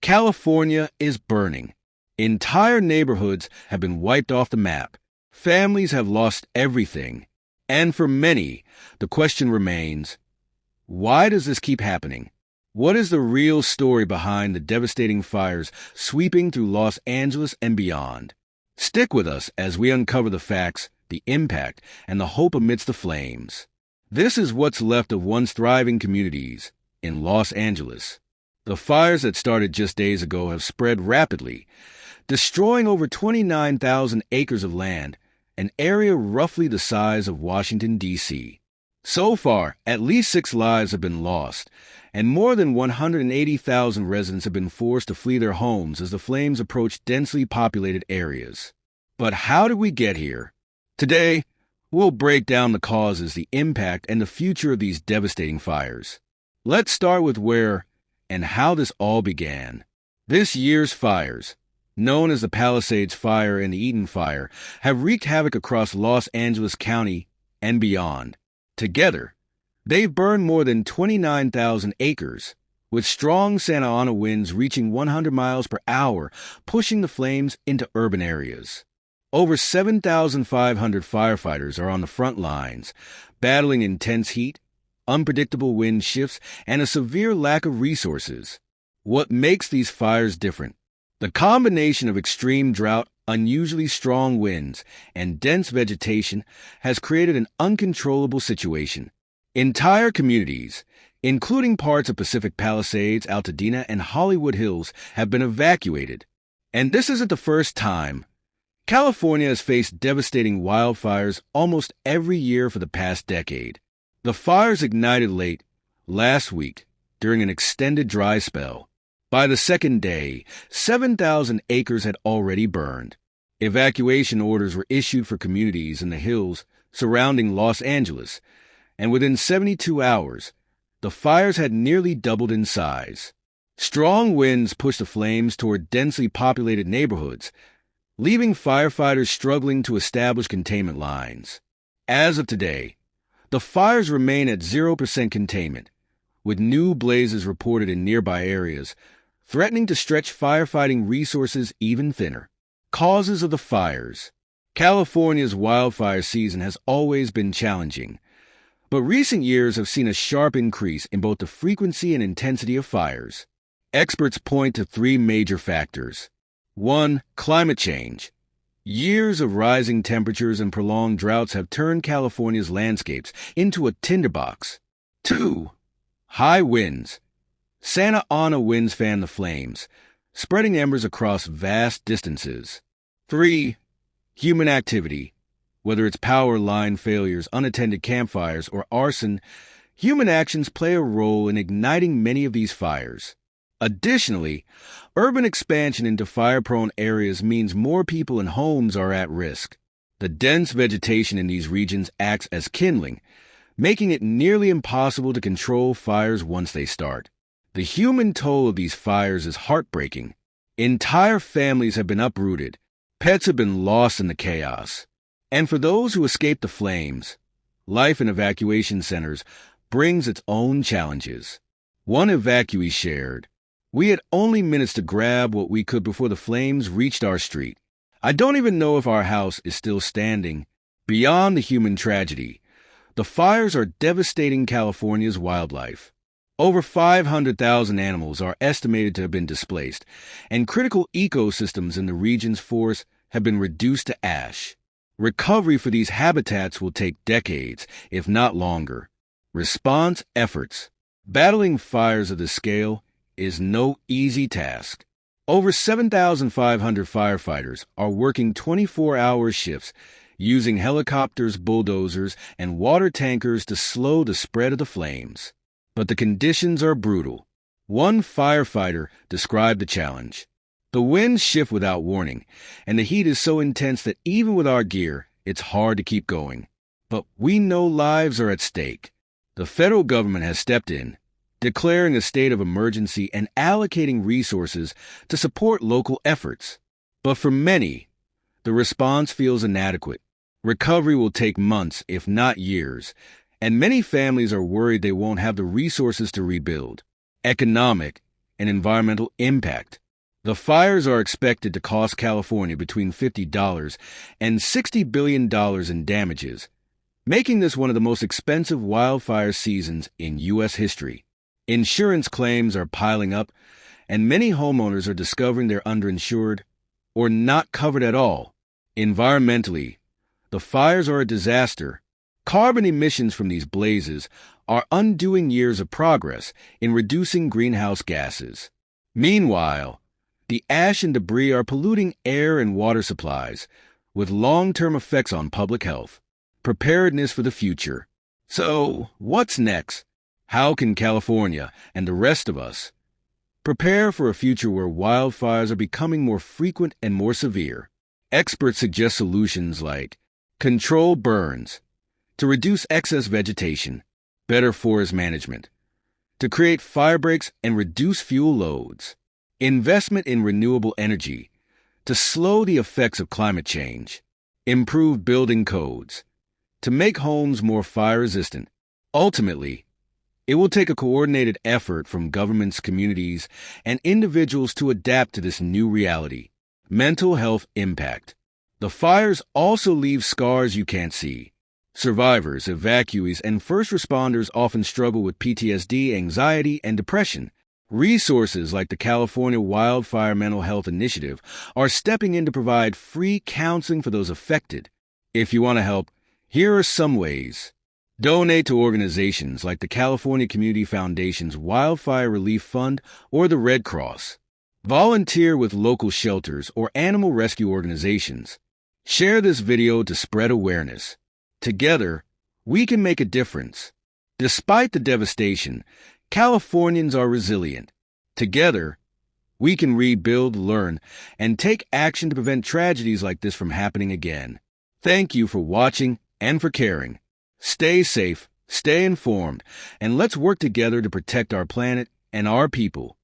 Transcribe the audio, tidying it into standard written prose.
California is burning. Entire neighborhoods have been wiped off the map. Families have lost everything. And for many, the question remains, why does this keep happening? What is the real story behind the devastating fires sweeping through Los Angeles and beyond? Stick with us as we uncover the facts, the impact, and the hope amidst the flames. This is what's left of once thriving communities in Los Angeles. The fires that started just days ago have spread rapidly, destroying over 29,000 acres of land, an area roughly the size of Washington, D.C. So far, at least 6 lives have been lost, and more than 180,000 residents have been forced to flee their homes as the flames approach densely populated areas. But how did we get here? Today, we'll break down the causes, the impact, and the future of these devastating fires. Let's start with where and how this all began. This year's fires, known as the Palisades Fire and the Eaton Fire, have wreaked havoc across Los Angeles County and beyond. Together, they've burned more than 29,000 acres, with strong Santa Ana winds reaching 100 miles per hour, pushing the flames into urban areas. Over 7,500 firefighters are on the front lines, battling intense heat, unpredictable wind shifts, and a severe lack of resources. What makes these fires different? The combination of extreme drought, unusually strong winds, and dense vegetation has created an uncontrollable situation. Entire communities, including parts of Pacific Palisades, Altadena, and Hollywood Hills, have been evacuated. And this isn't the first time. California has faced devastating wildfires almost every year for the past decade. The fires ignited late last week during an extended dry spell. By the second day, 7,000 acres had already burned. Evacuation orders were issued for communities in the hills surrounding Los Angeles, and within 72 hours, the fires had nearly doubled in size. Strong winds pushed the flames toward densely populated neighborhoods, leaving firefighters struggling to establish containment lines. As of today, the fires remain at 0% containment, with new blazes reported in nearby areas, threatening to stretch firefighting resources even thinner. Causes of the fires. California's wildfire season has always been challenging, but recent years have seen a sharp increase in both the frequency and intensity of fires. Experts point to 3 major factors. 1. Climate change. Years of rising temperatures and prolonged droughts have turned California's landscapes into a tinderbox. 2. High winds. Santa Ana winds fan the flames, spreading embers across vast distances. 3. Human activity. Whether it's power line failures, unattended campfires, or arson, human actions play a role in igniting many of these fires. Additionally, urban expansion into fire-prone areas means more people and homes are at risk. The dense vegetation in these regions acts as kindling, making it nearly impossible to control fires once they start. The human toll of these fires is heartbreaking. Entire families have been uprooted. Pets have been lost in the chaos. And for those who escape the flames, life in evacuation centers brings its own challenges. One evacuee shared, "We had only minutes to grab what we could before the flames reached our street. I don't even know if our house is still standing." Beyond the human tragedy, the fires are devastating California's wildlife. Over 500,000 animals are estimated to have been displaced, and critical ecosystems in the region's forests have been reduced to ash. Recovery for these habitats will take decades, if not longer. Response efforts. Battling fires of this scale is no easy task. Over 7,500 firefighters are working 24-hour shifts, using helicopters, bulldozers, and water tankers to slow the spread of the flames. But the conditions are brutal. One firefighter described the challenge. "The winds shift without warning, and the heat is so intense that even with our gear, it's hard to keep going. But we know lives are at stake." The federal government has stepped in, declaring a state of emergency and allocating resources to support local efforts. But for many, the response feels inadequate. Recovery will take months, if not years, and many families are worried they won't have the resources to rebuild. Economic and environmental impact. The fires are expected to cost California between $50 and $60 billion in damages, making this one of the most expensive wildfire seasons in U.S. history. Insurance claims are piling up, and many homeowners are discovering they're underinsured or not covered at all. Environmentally, the fires are a disaster. Carbon emissions from these blazes are undoing years of progress in reducing greenhouse gases. Meanwhile, the ash and debris are polluting air and water supplies, with long-term effects on public health. Preparedness for the future. So, what's next? How can California and the rest of us prepare for a future where wildfires are becoming more frequent and more severe? Experts suggest solutions like controlled burns, to reduce excess vegetation, better forest management, to create fire breaks and reduce fuel loads, investment in renewable energy, to slow the effects of climate change, improve building codes, to make homes more fire-resistant. Ultimately, it will take a coordinated effort from governments, communities, and individuals to adapt to this new reality. Mental health impact. The fires also leave scars you can't see. Survivors, evacuees, and first responders often struggle with PTSD, anxiety, and depression. Resources like the California Wildfire Mental Health Initiative are stepping in to provide free counseling for those affected. If you want to help, here are some ways. Donate to organizations like the California Community Foundation's Wildfire Relief Fund or the Red Cross. Volunteer with local shelters or animal rescue organizations. Share this video to spread awareness. Together, we can make a difference. Despite the devastation, Californians are resilient. Together, we can rebuild, learn, and take action to prevent tragedies like this from happening again. Thank you for watching and for caring. Stay safe, stay informed, and let's work together to protect our planet and our people.